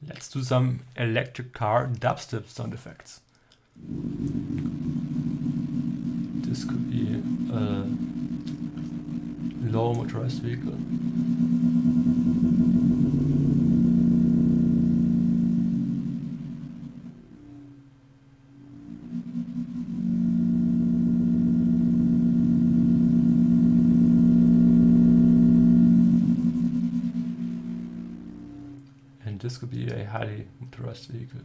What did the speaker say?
Let's do some electric car dubstep sound effects. This could be a low motorized vehicle. And this could be a highly motorized vehicle.